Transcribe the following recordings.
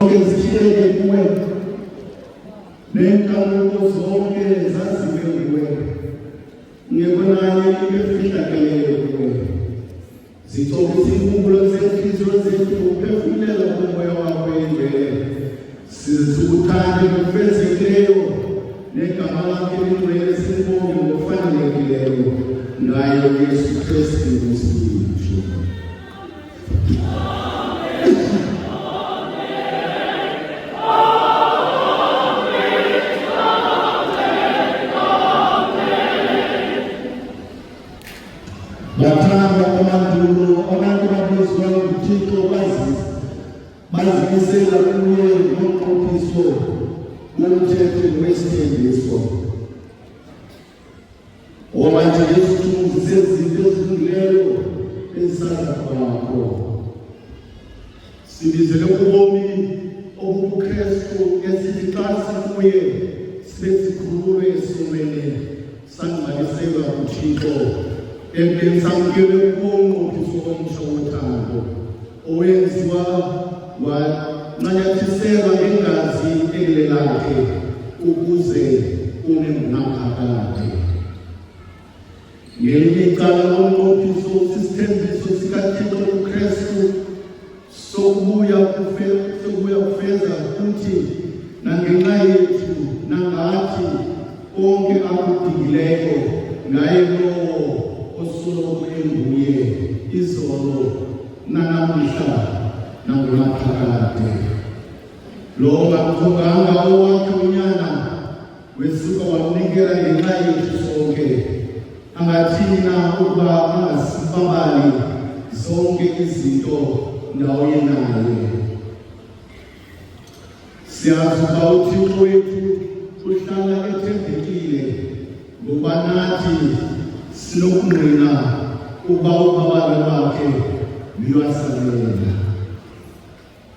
Zishiyeke kuwe nenkanuko zonke zaziwe kuwe ngekonanye ibefihlakeleyo kuwe zithobisa inkumbulo zenhliziyo zethu uphefumulela umoya wakho engcwele sizikuthande ngokufezekileyo negama lakho elingcwele silibonge ngokufanelekileyo ngayo Yesu Kristu Nkosi yethu. Bathanda amandulo abantu babuzwa uThixo bazimisela kuye ngomqophiso womthetho wesithembiso. Omanje isithunzi sezinto ezilungileyo ezisaza kwakho. Sibizele ubomi obuKristu esithi xa sikuye sibe sikhululwe esomeni sangibaliselwa uThixo. Empensamkele ukunqophiso omtsha wothando owenziwa wananyathiselwa ngengazi elilelakhe ukuze une ngaphakathi. Ngelinye icala lomnqophiso sisithembiso sikaThixo uKristu sokubuya kufeza ukuthi nangenxa yethu nangathi konke akudingileyo ngaye lowo osoloko enguye izolo nanamhla nangunaphakade. Lo ngathonganga owakhe unyana wesuka wamnikela ngenxa yethu sonke, angathina ukuba angasibambali zonke izinto ndawonye naye. Siyazi ukuba uThixo wethu uhlala ethembekile ngoba nathi sinokungqina ukuba ubabalo bakhe luyasalela.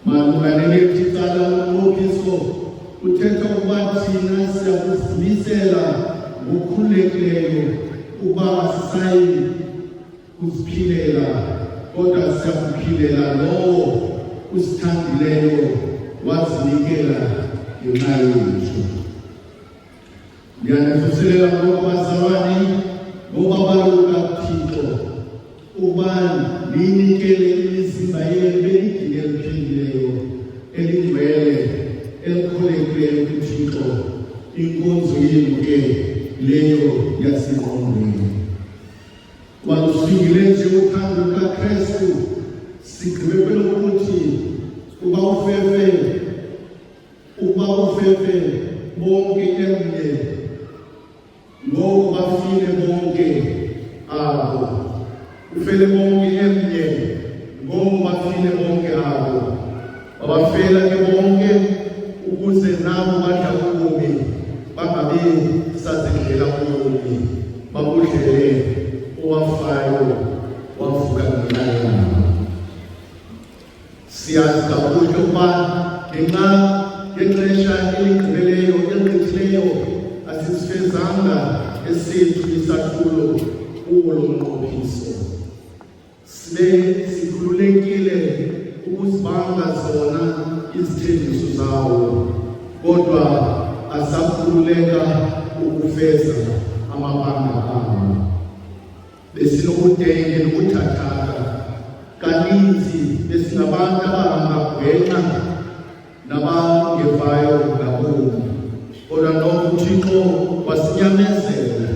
Malunga nelithi icala lomnqophiso uthetha ukuba thina siyakuzimisela ngokukhululekileyo ukuba asisayi kuziphilela kodwa siyakuphilela lowo usithandileyo wazinikela ngenxa yethu. Ndiyanivuselela ngoba bazalwane ngoba baluka Thixo ukuba liyinikele imizimba yenu belidinge eliphilileyo elingcwele elikholekileyo kuThixo, inkonzo yenu ke leyo yasengqondweni. Kwalusingile nje uthando lukaKristu sigqibe kwelokuthi ukuba ufefe bonke emnye ngoku bafile bonke abo. Ufele bonke emnye ngoku bafile bonke abo. Babafela ke bonke ukuze nabo badla ubomi bangabi sazindlela ubomi babudlele owafayo wavuka ngenxa yabo. Siyazi kakhulu ukuba ngenxa yexesha eligqibeleyo eligqithileyo asisifezanga esethu isahlulo kuwo lo mnqophiso. Sibe sikhululekile ukuzibanga zona izithembiso zawo, kodwa asakhululeka ukufeza amabanga abo. Besinokudenge nokuthathaka kaninzi, besingabantu abahamba gwenxa nabangevayo ngabomi, kodwa noko uThixo wasinyamezela,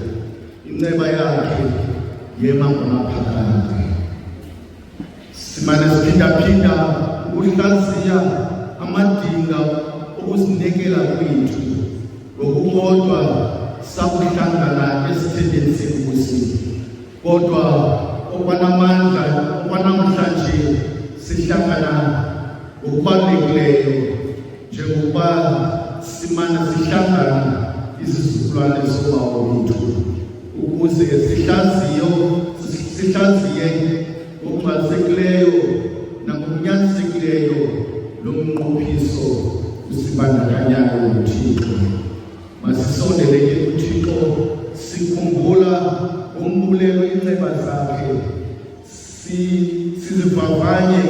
inceba yakhe yema ngaphakathi. Simane siphinda-phinda ukuhlaziya amadinga okuzinikela kwethu, ngokukodwa sakuhlangana esithembeni senkosi, kodwa okwanamhlanje sihlangana ngokubalulekileyo njengokuba simane sihlangana izizukulwane zobawo bethu ukuze sihlaziye ngokungazekileyo nangokunyanisekileyo lo mnqophiso usibandakanyayo uThixo. Masisondele ke uThixo sikhumbula umbulelo inceba zakhe, sizivavanye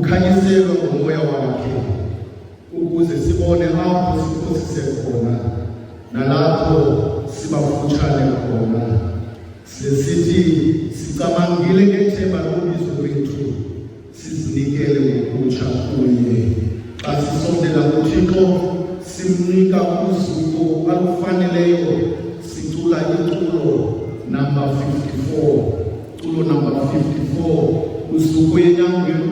ukhanyiselwe ngomoya wakhe ukuze sibone apho siphosise khona nalapho sibafutshane khona. Sesithi sicamangile ngethemba lobizo lwethu, sizinikele ngokutsha kuye. Xa sisondela kuThixo simnika uzuko alufaneleyo, sicula iculo number 54, culo number 54, uzuko enyangweni.